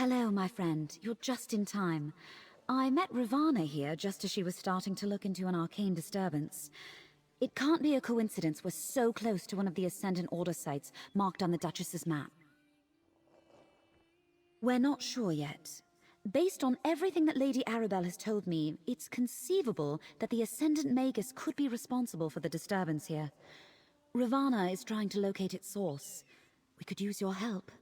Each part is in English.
Hello, my friend. You're just in time. I met Ravana here just as she was starting to look into an arcane disturbance. It can't be a coincidence we're so close to one of the Ascendant Order sites marked on the Duchess's map. We're not sure yet. Based on everything that Lady Arabelle has told me, it's conceivable that the Ascendant Magus could be responsible for the disturbance here. Ravana is trying to locate its source. We could use your help.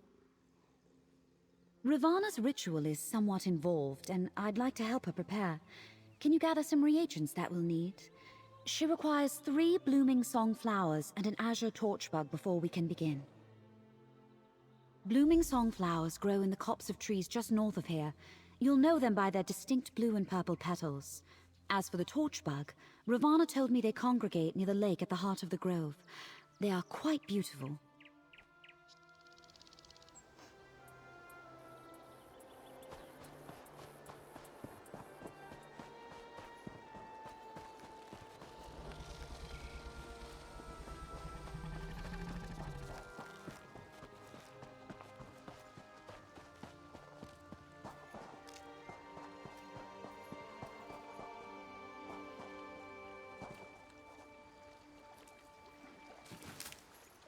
Ravana's ritual is somewhat involved, and I'd like to help her prepare. Can you gather some reagents that we'll need? She requires 3 blooming song flowers and an azure torchbug before we can begin. Blooming song flowers grow in the copse of trees just north of here. You'll know them by their distinct blue and purple petals. As for the torchbug, Ravana told me they congregate near the lake at the heart of the grove. They are quite beautiful.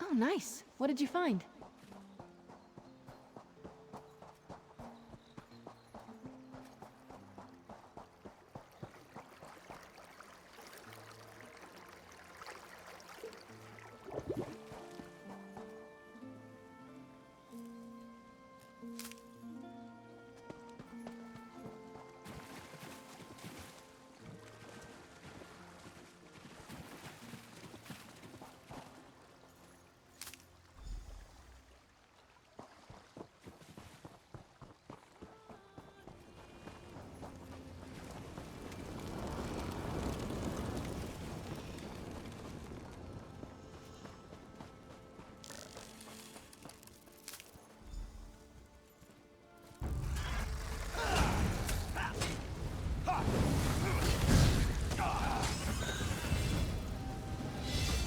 Oh, nice. What did you find?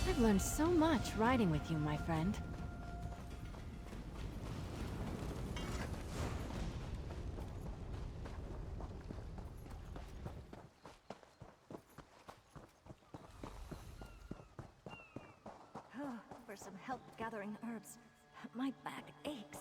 I've learned so much riding with you, my friend. For some help gathering herbs. My back aches.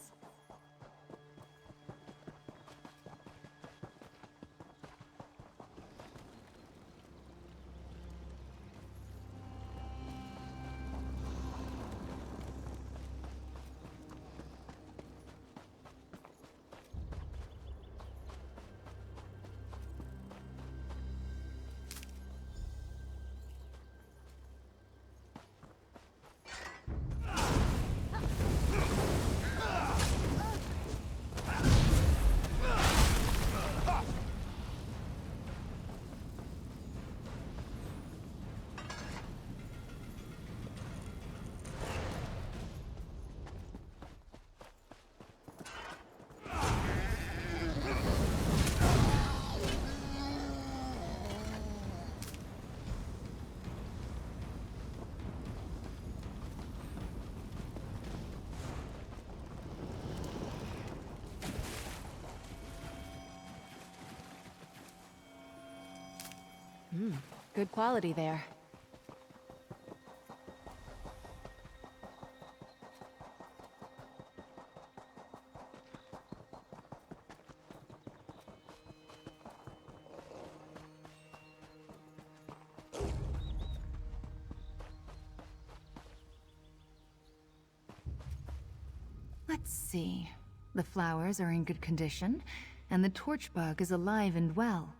Good quality there. Let's see. The flowers are in good condition, and the torchbug is alive and well.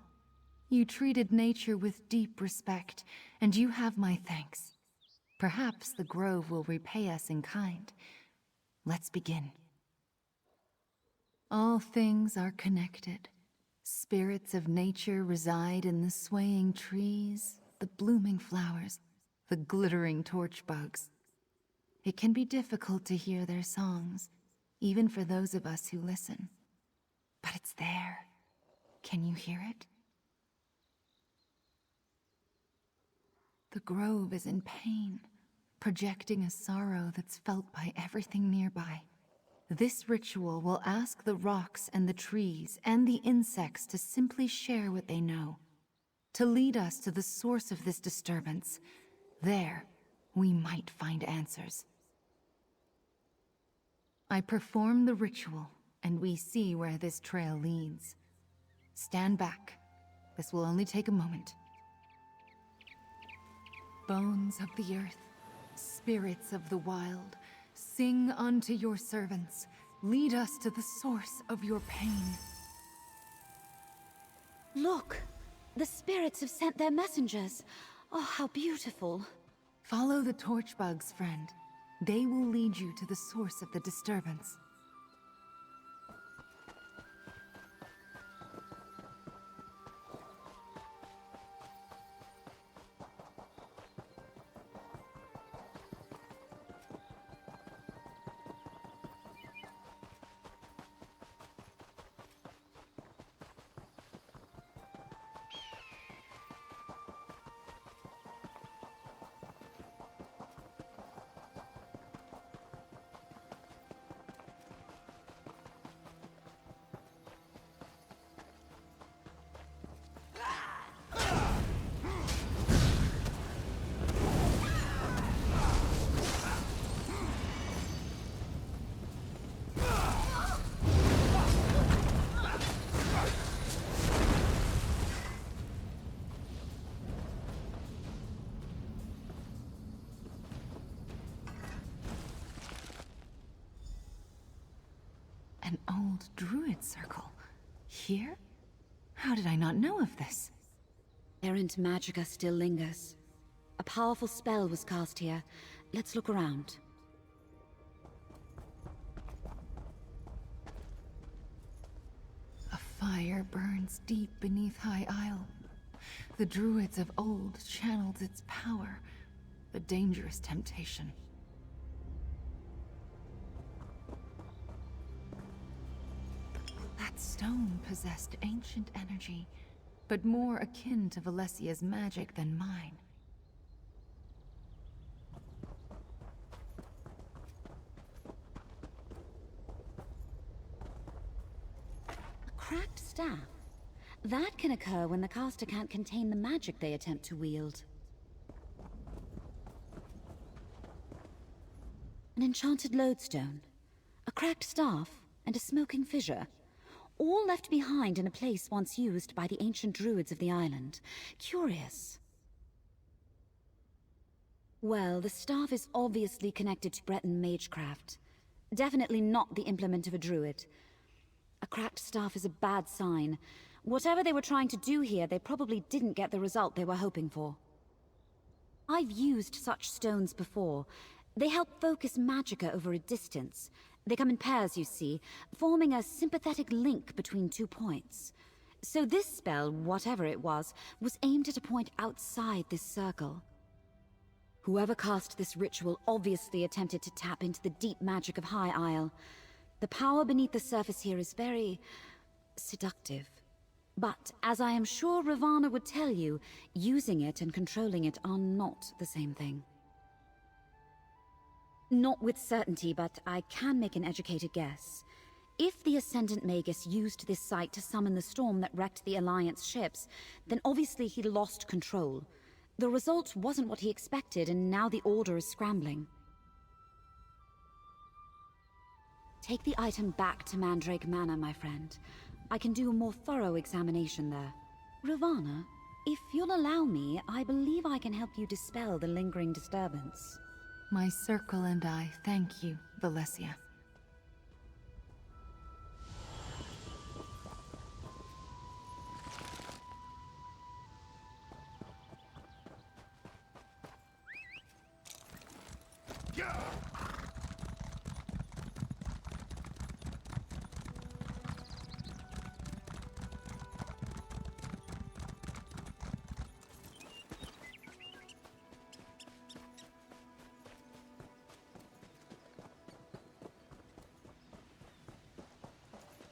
You treated nature with deep respect, and you have my thanks. Perhaps the grove will repay us in kind. Let's begin. All things are connected. Spirits of nature reside in the swaying trees, the blooming flowers, the glittering torchbugs. It can be difficult to hear their songs, even for those of us who listen. But it's there. Can you hear it? The grove is in pain, projecting a sorrow that's felt by everything nearby. This ritual will ask the rocks and the trees and the insects to simply share what they know, to lead us to the source of this disturbance. There, we might find answers. I perform the ritual, and we see where this trail leads. Stand back. This will only take a moment. Bones of the earth, spirits of the wild, sing unto your servants. Lead us to the source of your pain. Look! The spirits have sent their messengers. Oh, how beautiful. Follow the torch bugs, friend. They will lead you to the source of the disturbance. An old druid circle. Here? How did I not know of this? Errant magicka still lingers. A powerful spell was cast here. Let's look around. A fire burns deep beneath High Isle. The druids of old channeled its power, a dangerous temptation. That stone possessed ancient energy, but more akin to Valesia's magic than mine. A cracked staff? That can occur when the caster can't contain the magic they attempt to wield. An enchanted lodestone, a cracked staff, and a smoking fissure. All left behind in a place once used by the ancient druids of the island. Curious. Well, the staff is obviously connected to Breton magecraft. Definitely not the implement of a druid. A cracked staff is a bad sign. Whatever they were trying to do here, they probably didn't get the result they were hoping for. I've used such stones before. They help focus magicka over a distance. They come in pairs, you see, forming a sympathetic link between 2 points. So this spell, whatever it was aimed at a point outside this circle. Whoever cast this ritual obviously attempted to tap into the deep magic of High Isle. The power beneath the surface here is very seductive. But, as I am sure Ravana would tell you, using it and controlling it are not the same thing. Not with certainty, but I can make an educated guess. If the Ascendant Magus used this site to summon the storm that wrecked the Alliance ships, then obviously he lost control. The result wasn't what he expected, and now the Order is scrambling. Take the item back to Mandrake Manor, my friend. I can do a more thorough examination there. Ravana, if you'll allow me, I believe I can help you dispel the lingering disturbance. My circle and I thank you, Valesia.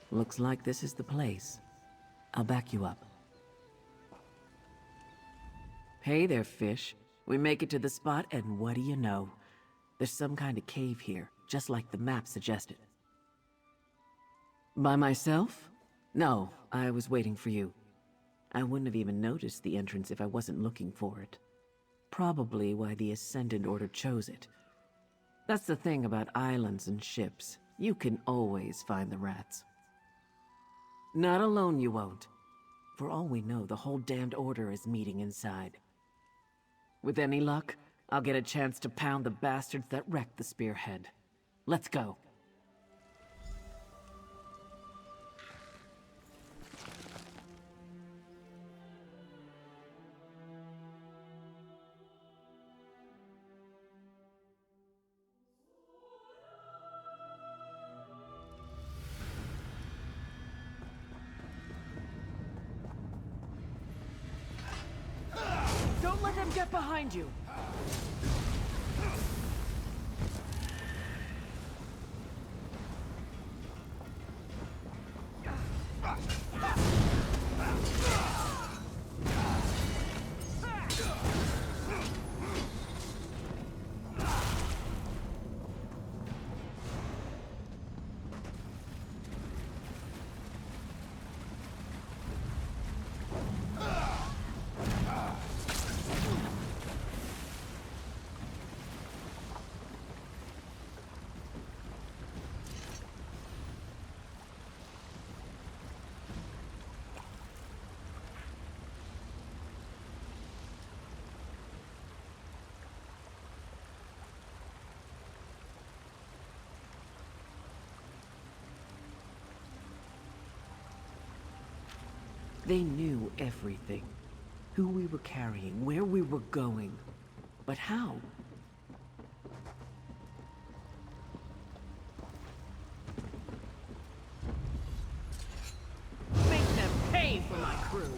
Looks like this is the place. I'll back you up. Hey there, fish. We make it to the spot, and what do you know? There's some kind of cave here, just like the map suggested. By myself? No, I was waiting for you. I wouldn't have even noticed the entrance if I wasn't looking for it. Probably why the Ascendant Order chose it. That's the thing about islands and ships. You can always find the rats. Not alone you won't. For all we know, the whole damned order is meeting inside. With any luck, I'll get a chance to pound the bastards that wrecked the spearhead. Let's go. Don't let them get behind you! They knew everything. Who we were carrying, where we were going. But how? Make them pay for my crew!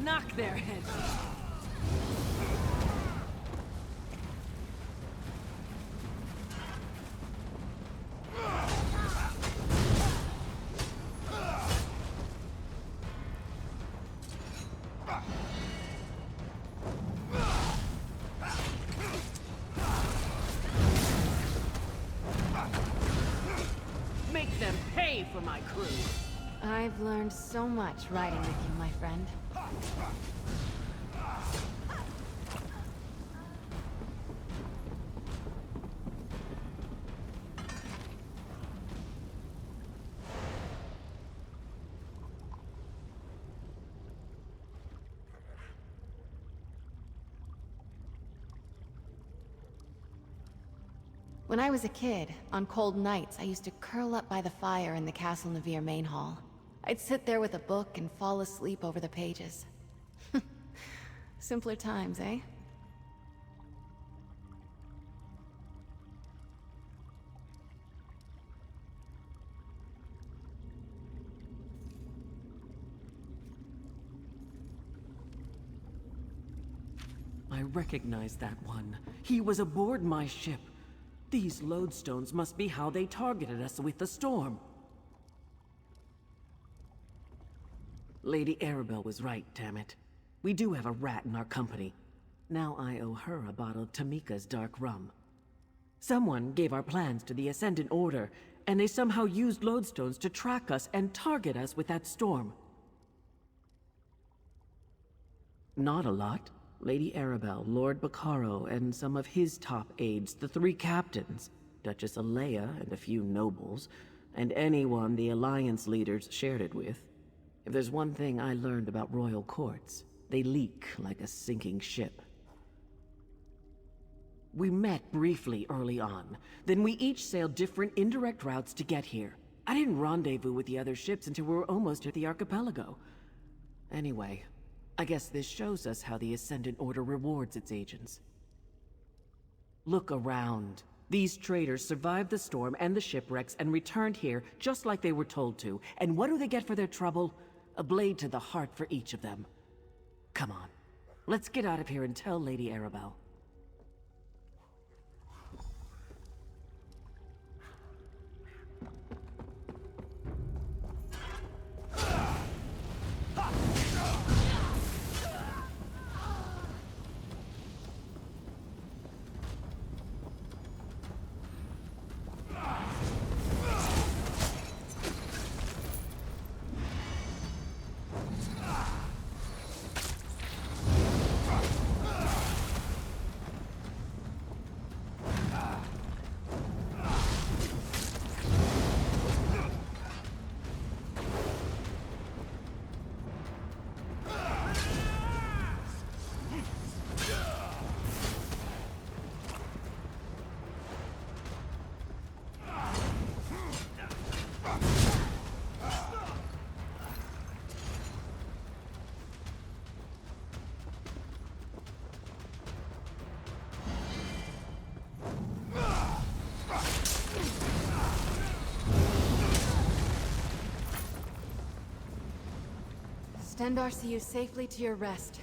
Knock their heads off. Make them pay for my crew. I've learned so much riding with you, my friend. When I was a kid, on cold nights, I used to curl up by the fire in the Castle Navir main hall. I'd sit there with a book and fall asleep over the pages. Simpler times, eh? I recognize that one. He was aboard my ship. These lodestones must be how they targeted us with the storm. Lady Arabelle was right, damn it. We do have a rat in our company. Now I owe her a bottle of Tamika's dark rum. Someone gave our plans to the Ascendant Order, and they somehow used lodestones to track us and target us with that storm. Not a lot. Lady Arabelle, Lord Bacaro, and some of his top aides, the 3 captains, Duchess Alea and a few nobles, and anyone the Alliance leaders shared it with. If there's one thing I learned about royal courts, they leak like a sinking ship. We met briefly early on, then we each sailed different indirect routes to get here. I didn't rendezvous with the other ships until we were almost at the archipelago. Anyway, I guess this shows us how the Ascendant Order rewards its agents. Look around. These traders survived the storm and the shipwrecks and returned here just like they were told to. And what do they get for their trouble? A blade to the heart for each of them. Come on. Let's get out of here and tell Lady Arabelle. Stendarr see you safely to your rest.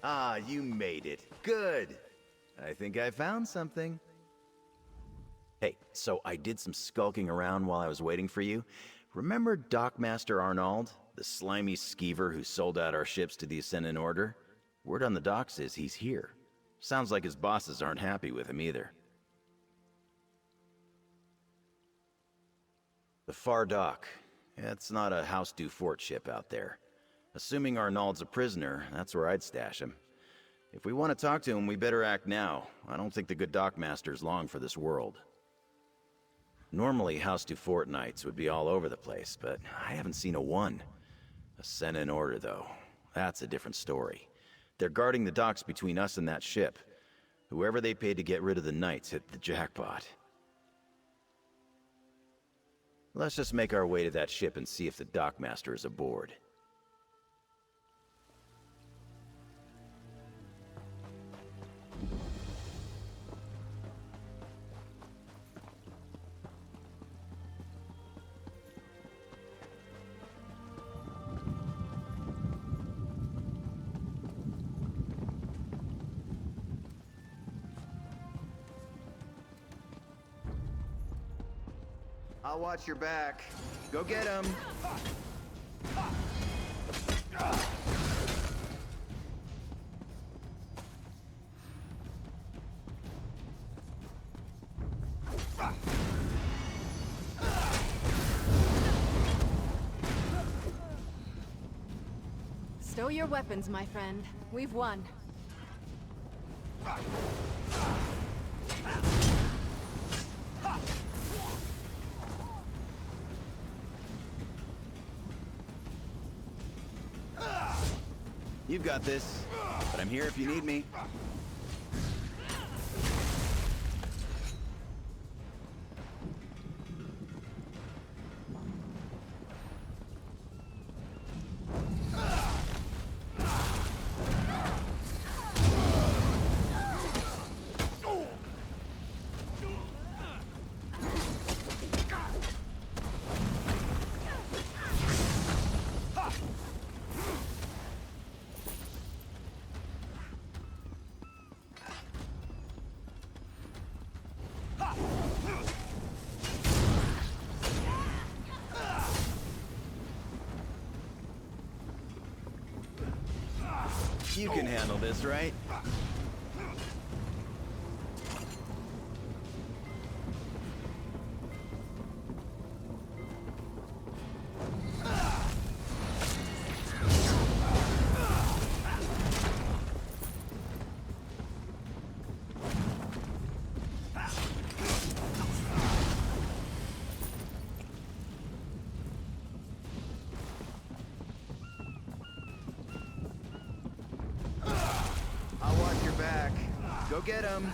Ah, you made it. Good. I think I found something. Hey, so I did some skulking around while I was waiting for you. Remember Dockmaster Arnold, the slimy skeever who sold out our ships to the Ascendant Order? Word on the docks is he's here. Sounds like his bosses aren't happy with him either. The Far Dock. It's not a House du Fort ship out there. Assuming Arnold's a prisoner, that's where I'd stash him. If we want to talk to him, we better act now. I don't think the good Dockmaster's long for this world. Normally, House du Fort knights would be all over the place, but I haven't seen a one. Ascendant Order, though. That's a different story. They're guarding the docks between us and that ship. Whoever they paid to get rid of the knights hit the jackpot. Let's just make our way to that ship and see if the Dockmaster is aboard. I'll watch your back. Go get him! Stow your weapons, my friend. We've won. You've got this, but I'm here if you need me. You can handle this, right? I'll watch your back. Go get him.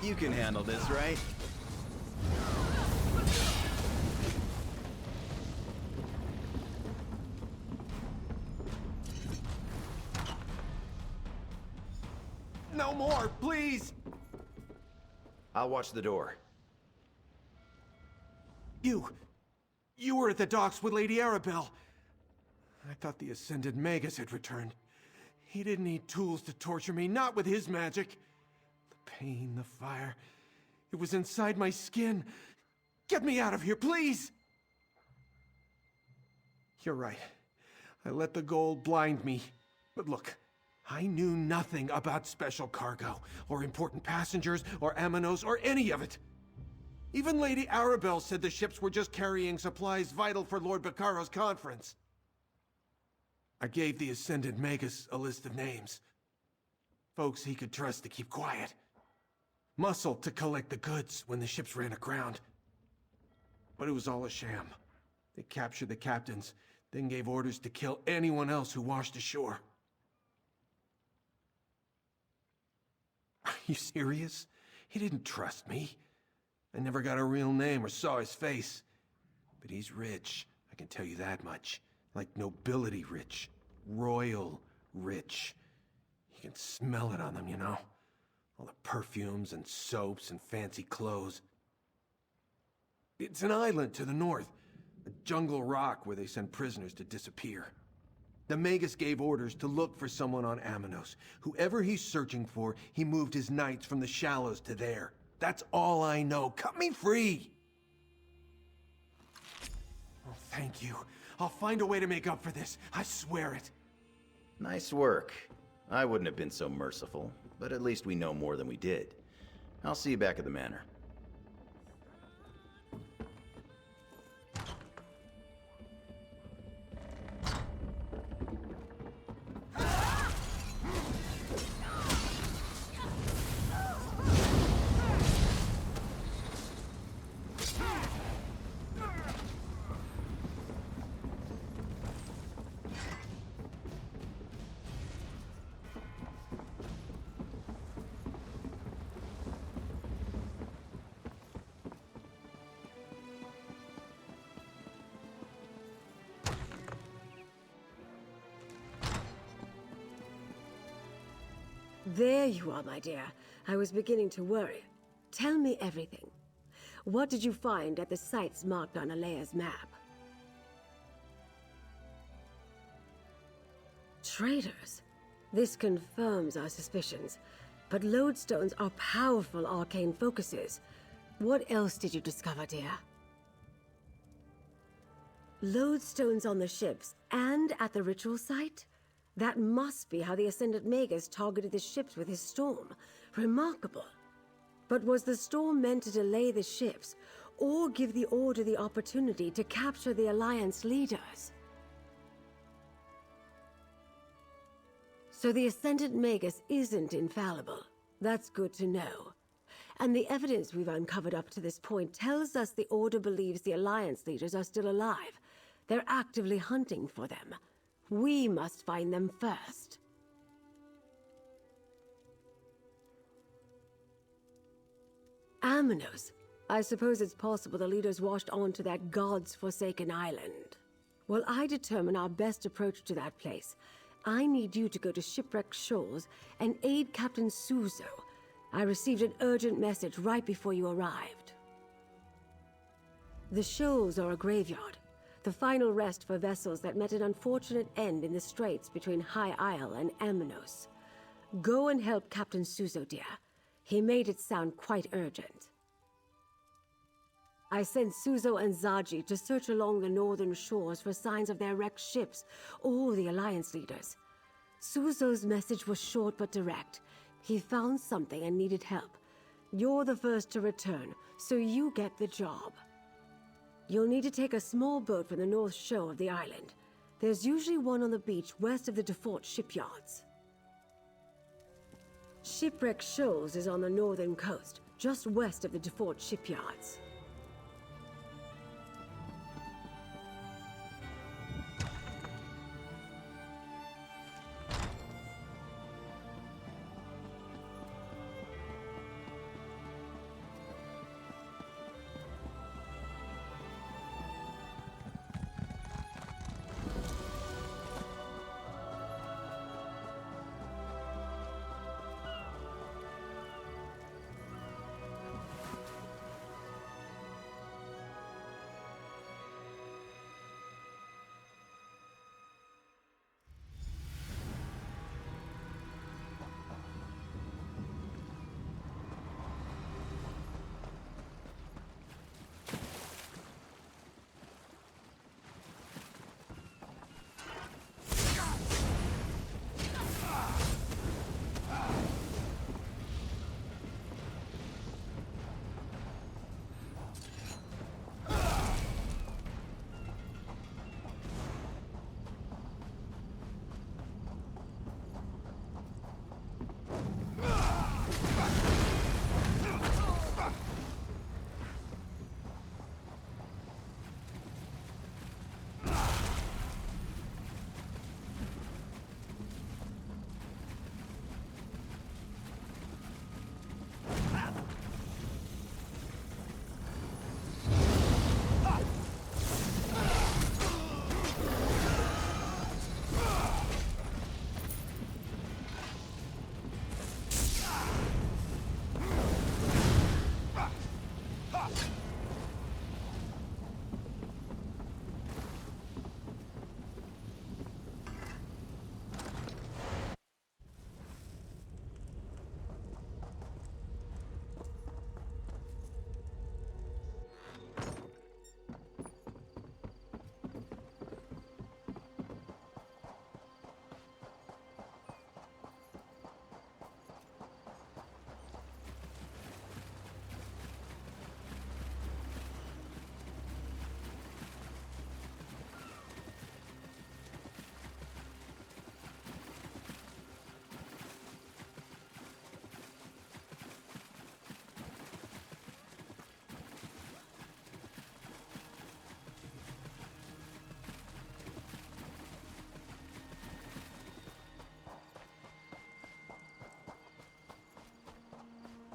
You can handle this, right? No more, please! I'll watch the door. You were at the docks with Lady Arabelle. I thought the Ascended Magus had returned. He didn't need tools to torture me, not with his magic. The pain, the fire, it was inside my skin. Get me out of here, please! You're right. I let the gold blind me. But look, I knew nothing about special cargo, or important passengers, or Amanos, or any of it. Even Lady Arabelle said the ships were just carrying supplies vital for Lord Baccaro's conference. I gave the Ascended Magus a list of names. Folks he could trust to keep quiet. Muscle to collect the goods when the ships ran aground. But it was all a sham. They captured the captains, then gave orders to kill anyone else who washed ashore. Are you serious? He didn't trust me. I never got a real name or saw his face. But he's rich, I can tell you that much. Like nobility rich. Royal rich. You can smell it on them, you know? All the perfumes and soaps and fancy clothes. It's an island to the north. A jungle rock where they send prisoners to disappear. The Magus gave orders to look for someone on Amanos. Whoever he's searching for, he moved his knights from the shallows to there. That's all I know. Cut me free! Oh, thank you. I'll find a way to make up for this. I swear it. Nice work. I wouldn't have been so merciful, but at least we know more than we did. I'll see you back at the manor. There you are, my dear. I was beginning to worry. Tell me everything. What did you find at the sites marked on Alea's map? Traitors? This confirms our suspicions. But lodestones are powerful arcane focuses. What else did you discover, dear? Lodestones on the ships and at the ritual site? That must be how the Ascended Magus targeted the ships with his storm. Remarkable. But was the storm meant to delay the ships, or give the Order the opportunity to capture the Alliance leaders? So the Ascended Magus isn't infallible. That's good to know. And the evidence we've uncovered up to this point tells us the Order believes the Alliance leaders are still alive. They're actively hunting for them. We must find them first. Amanos. I suppose it's possible the leaders washed onto that god's forsaken island. While I determine our best approach to that place, I need you to go to Shipwreck Shoals and aid Captain Suzo. I received an urgent message right before you arrived. The shoals are a graveyard, the final rest for vessels that met an unfortunate end in the straits between High Isle and Ammonos. Go and help Captain Suzo, dear. He made it sound quite urgent. I sent Suzo and Zaji to search along the northern shores for signs of their wrecked ships or the Alliance leaders. Suzo's message was short but direct. He found something and needed help. You're the first to return, so you get the job. You'll need to take a small boat from the north shore of the island. There's usually one on the beach west of the default shipyards. Shipwreck Shoals is on the northern coast, just west of the default shipyards.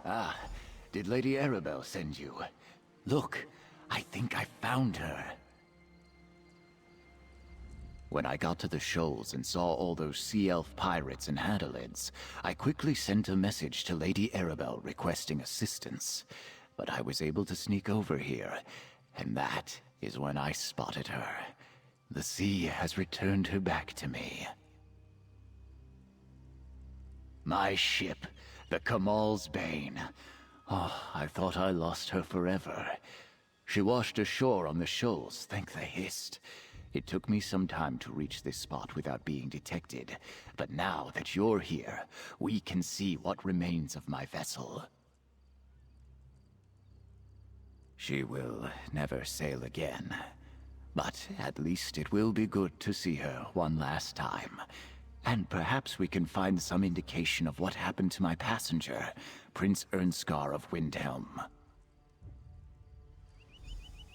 Ah, did Lady Arabelle send you? Look, I think I found her. When I got to the shoals and saw all those sea elf pirates and hadalids, I quickly sent a message to Lady Arabelle requesting assistance. But I was able to sneak over here, and that is when I spotted her. The sea has returned her back to me. My ship, the Kamal's Bane. Oh, I thought I lost her forever. She washed ashore on the shoals, thank the Hist. It took me some time to reach this spot without being detected, but now that you're here, we can see what remains of my vessel. She will never sail again, but at least it will be good to see her one last time. And perhaps we can find some indication of what happened to my passenger, Prince Ernskar of Windhelm.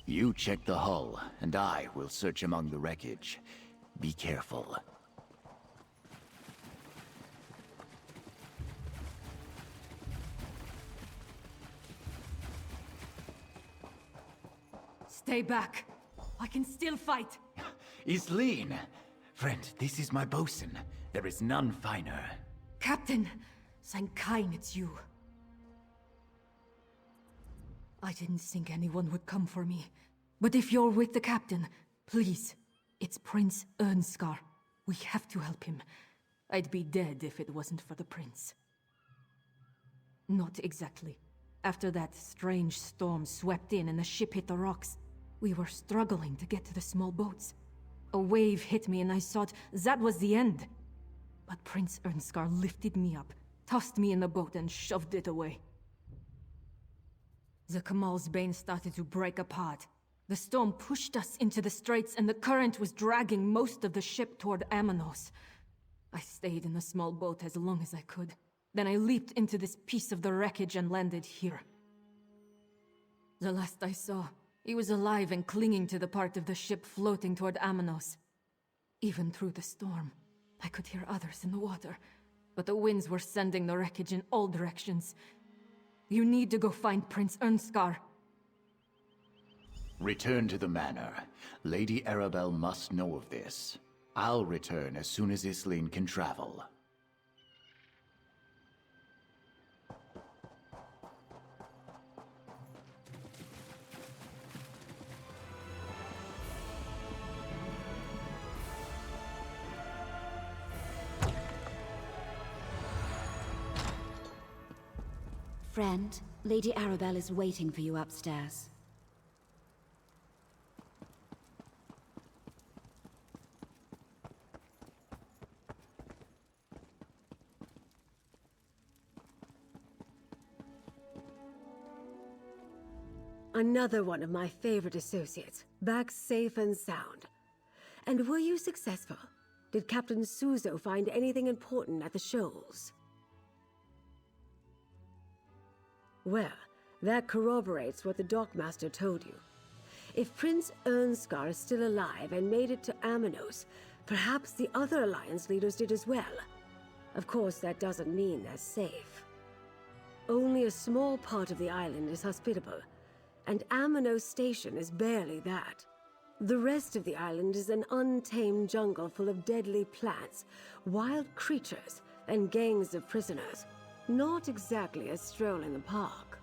You check the hull, and I will search among the wreckage. Be careful. Stay back. I can still fight. Isleen! Friend, this is my bosun. There is none finer. Captain! Sein Kain, it's you. I didn't think anyone would come for me. But if you're with the captain, please. It's Prince Ernskar. We have to help him. I'd be dead if it wasn't for the prince. Not exactly. After that strange storm swept in and the ship hit the rocks, we were struggling to get to the small boats. A wave hit me and I thought that was the end. But Prince Ernskar lifted me up, tossed me in the boat and shoved it away. The Kamal's Bane started to break apart. The storm pushed us into the straits and the current was dragging most of the ship toward Amanos. I stayed in the small boat as long as I could. Then I leaped into this piece of the wreckage and landed here. The last I saw, he was alive and clinging to the part of the ship floating toward Amanos. Even through the storm, I could hear others in the water, but the winds were sending the wreckage in all directions. You need to go find Prince Ernskar. Return to the manor. Lady Arabelle must know of this. I'll return as soon as Isleen can travel. Friend, Lady Arabelle is waiting for you upstairs. Another one of my favorite associates, back safe and sound. And were you successful? Did Captain Suzo find anything important at the shoals? Well, that corroborates what the dockmaster told you. If Prince Ernskar is still alive and made it to Amanos, perhaps the other Alliance leaders did as well. Of course, that doesn't mean they're safe. Only a small part of the island is hospitable, and Amanos Station is barely that. The rest of the island is an untamed jungle full of deadly plants, wild creatures, and gangs of prisoners. Not exactly a stroll in the park.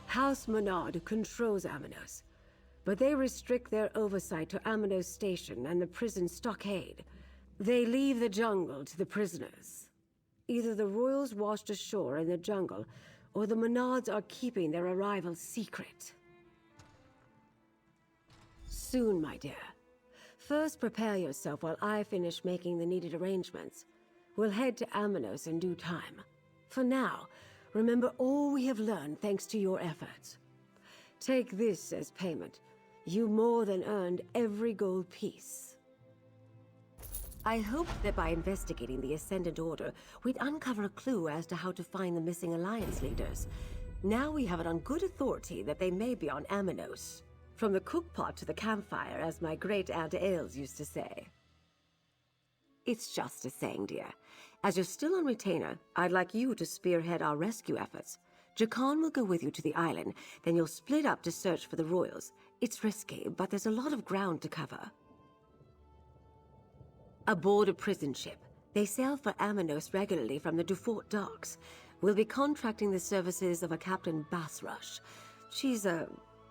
House Menard controls Amanos, but they restrict their oversight to Amanos Station and the prison stockade. They leave the jungle to the prisoners. Either the royals washed ashore in the jungle, or the Menards are keeping their arrival secret. Soon, my dear. First, prepare yourself while I finish making the needed arrangements. We'll head to Amanos in due time. For now, remember all we have learned thanks to your efforts. Take this as payment. You more than earned every gold piece. I hoped that by investigating the Ascendant Order, we'd uncover a clue as to how to find the missing Alliance leaders. Now we have it on good authority that they may be on Amanos. From the cookpot to the campfire, as my great-aunt Ailes used to say. It's just a saying, dear. As you're still on retainer, I'd like you to spearhead our rescue efforts. Jakan will go with you to the island, then you'll split up to search for the royals. It's risky, but there's a lot of ground to cover. Aboard a prison ship. They sail for Amanos regularly from the Dufort docks. We'll be contracting the services of a Captain Basrush. She's a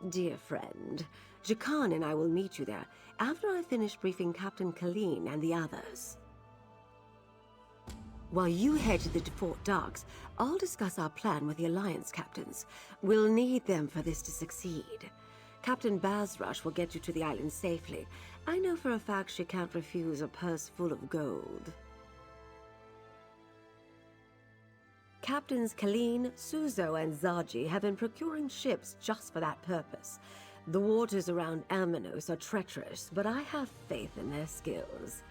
dear friend. Jakan and I will meet you there after I finish briefing Captain Colleen and the others. While you head to the Dufort docks, I'll discuss our plan with the Alliance captains. We'll need them for this to succeed. Captain Basrush will get you to the island safely. I know for a fact she can't refuse a purse full of gold. Captains Colleen, Suzo, and Zaji have been procuring ships just for that purpose. The waters around Amanos are treacherous, but I have faith in their skills.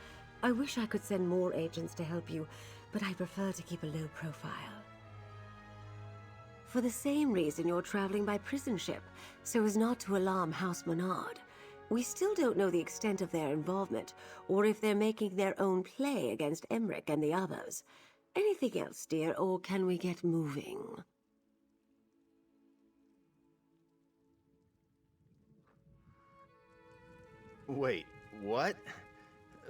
I wish I could send more agents to help you, but I prefer to keep a low profile. For the same reason you're traveling by prison ship, so as not to alarm House Menard. We still don't know the extent of their involvement, or if they're making their own play against Emmerich and the others. Anything else, dear, or can we get moving? Wait, what?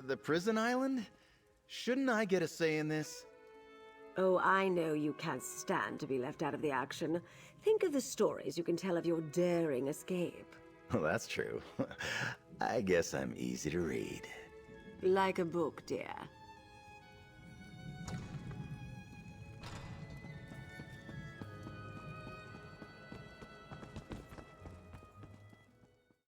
The prison island? Shouldn't I get a say in this? Oh, I know you can't stand to be left out of the action. Think of the stories you can tell of your daring escape. Well, that's true. I guess I'm easy to read. Like a book, dear.